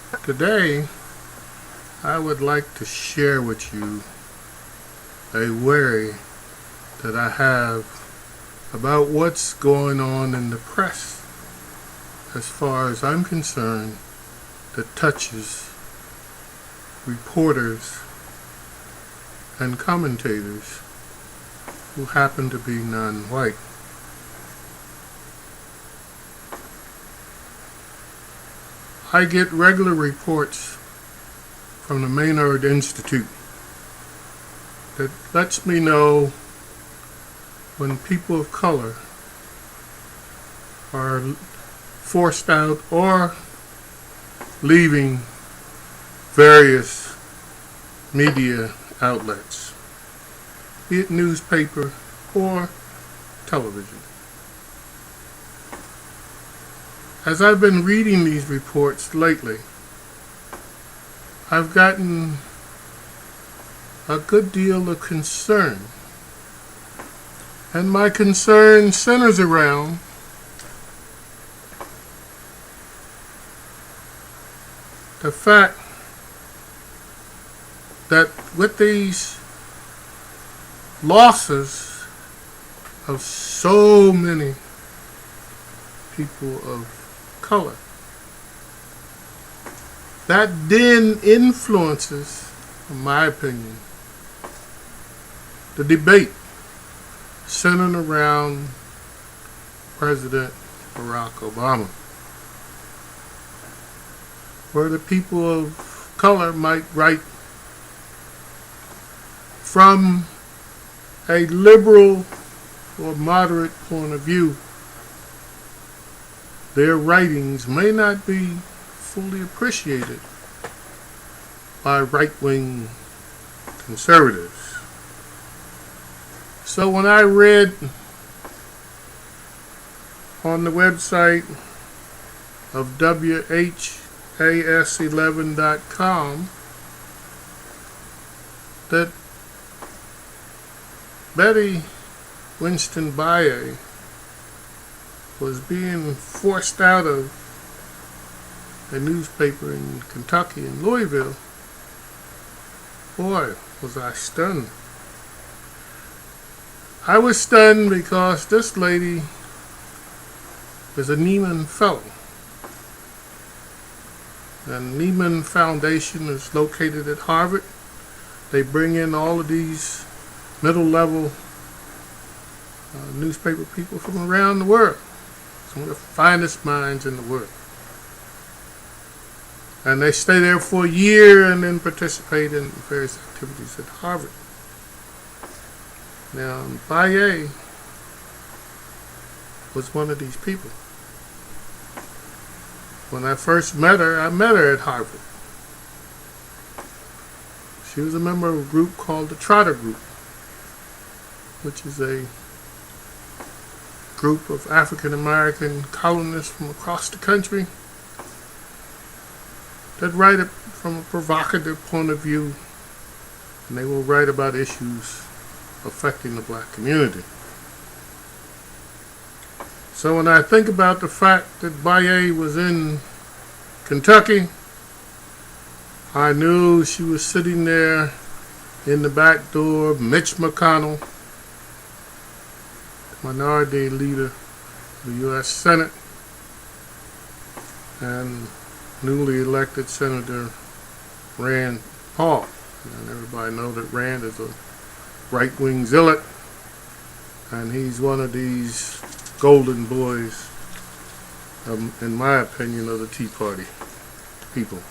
Today, I would like to share with you a worry that I have about what's going on in the press as far as I'm concerned that touches reporters and commentators who happen to be non-white. I get regular reports from the Maynard Institute that lets me know when people of color are forced out or leaving various media outlets, be it newspaper or television. As I've been reading these reports lately, I've gotten a good deal of concern. And my concern centers around the fact that with these losses of so many people of color, that then influences, in my opinion, the debate centered around President Barack Obama, where the people of color might write from a liberal or moderate point of view. Their writings may not be fully appreciated by right-wing conservatives. So when I read on the website of WHAS11.com that Betty Winston Baye was being forced out of a newspaper in Kentucky, in Louisville, boy, was I stunned. I was stunned because this lady is a Nieman Fellow. And Nieman Foundation is located at Harvard. They bring in all of these middle-level newspaper people from around the world. Some of the finest minds in the world. And they stay there for a year and then participate in various activities at Harvard. Now, Baye was one of these people. When I first met her at Harvard. She was a member of a group called the Trotter Group, which is a group of African American colonists from across the country that write it from a provocative point of view, and they will write about issues affecting the black community. So when I think about the fact that Baye was in Kentucky, I knew she was sitting there in the back door of Mitch McConnell, minority leader of the U.S. Senate, and newly elected Senator Rand Paul. And everybody knows that Rand is a right-wing zealot, and he's one of these golden boys, in my opinion, of the Tea Party people.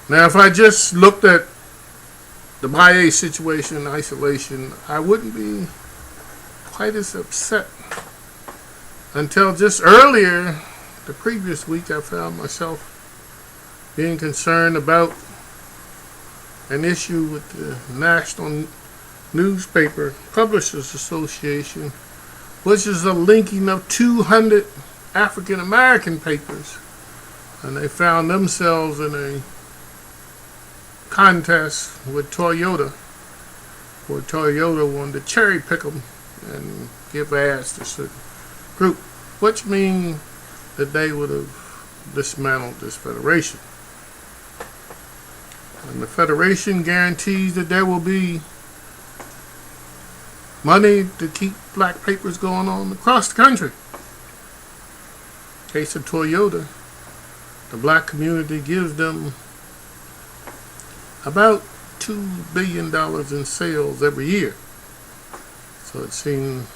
Now, if I just looked at the Baye situation in isolation, I wouldn't be quite as upset until just earlier, the previous week, I found myself being concerned about an issue with the National Newspaper Publishers Association, which is a linking of 200 African American papers, and they found themselves in a contest with Toyota, where Toyota wanted to cherry pick them and give ads to a certain group, which means that they would have dismantle this federation. And the federation guarantees that there will be money to keep black papers going on across the country. In case of Toyota, the black community gives them about $2 billion in sales every year. So it seemed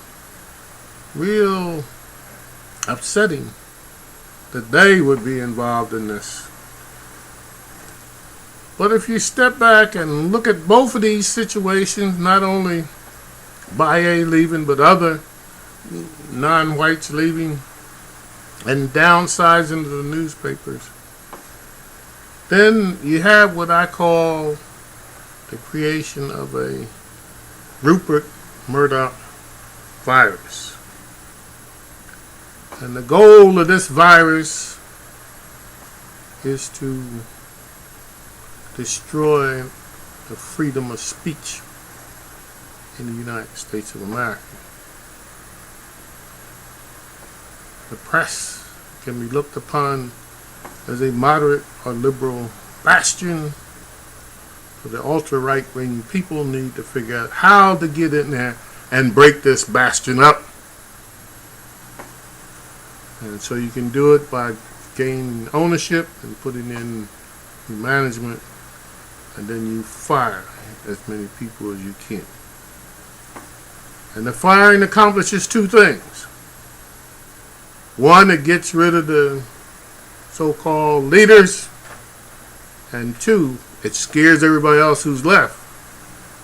real upsetting that they would be involved in this. But if you step back and look at both of these situations, not only BIA leaving, but other non-whites leaving and downsizing the newspapers, then you have what I call the creation of a Rupert Murdoch virus. And the goal of this virus is to destroy the freedom of speech in the United States of America. The press can be looked upon as a moderate or liberal bastion. For the ultra-right-wing people need to figure out how to get in there and break this bastion up. And so you can do it by gaining ownership and putting in management, and then you fire as many people as you can. And the firing accomplishes two things. One, it gets rid of the so-called leaders, and two, it scares everybody else who's left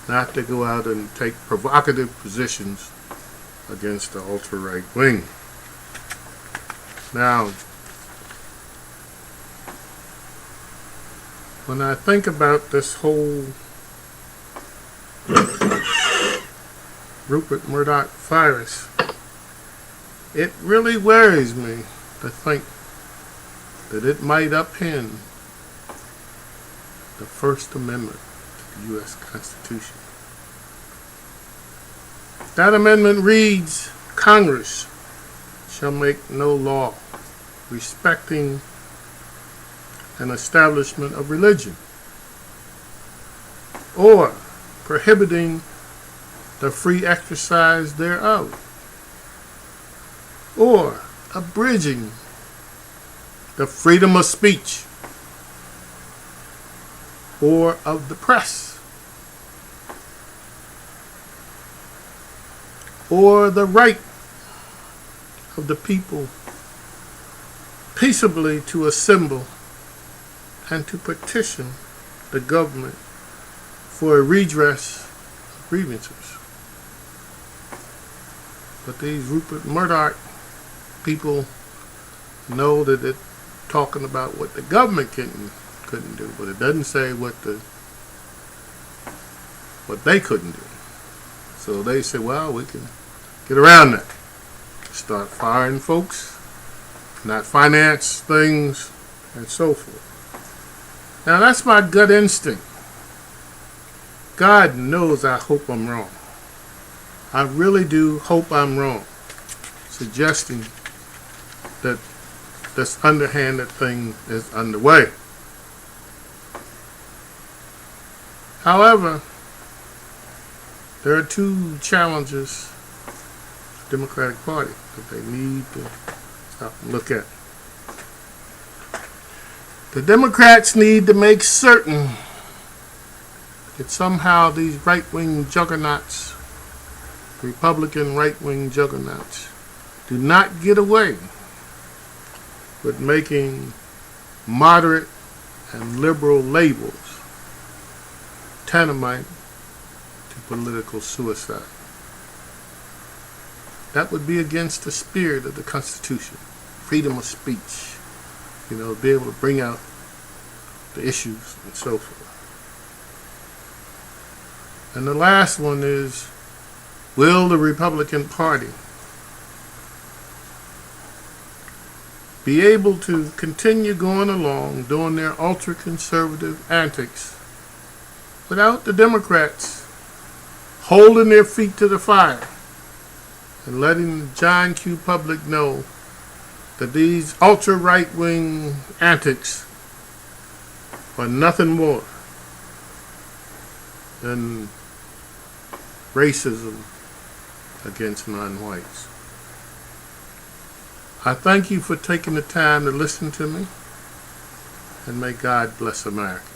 not to go out and take provocative positions against the ultra-right wing. Now, when I think about this whole Rupert Murdoch virus, it really worries me to think that it might upend the First Amendment to the U.S. Constitution. That amendment reads, Congress shall make no law respecting an establishment of religion or prohibiting the free exercise thereof or abridging the freedom of speech or of the press or the right of the people peaceably to assemble and to petition the government for a redress of grievances. But these Rupert Murdoch people know that they're talking about what the government couldn't do, but it doesn't say what they couldn't do. So they say, well, we can get around that. Start firing folks, not finance things, and so forth. Now that's my gut instinct. God knows I hope I'm wrong. I really do hope I'm wrong, suggesting that this underhanded thing is underway. However, there are two challenges to the Democratic Party that they need to stop and look at. The Democrats need to make certain that somehow these right-wing juggernauts, Republican right-wing juggernauts, do not get away with making moderate and liberal labels tantamount to political suicide. That would be against the spirit of the Constitution, freedom of speech, be able to bring out the issues and so forth. And the last one is, will the Republican Party be able to continue going along doing their ultra-conservative antics without the Democrats holding their feet to the fire and letting the John Q. public know that these ultra right-wing antics are nothing more than racism against non-whites. I thank you for taking the time to listen to me, and may God bless America.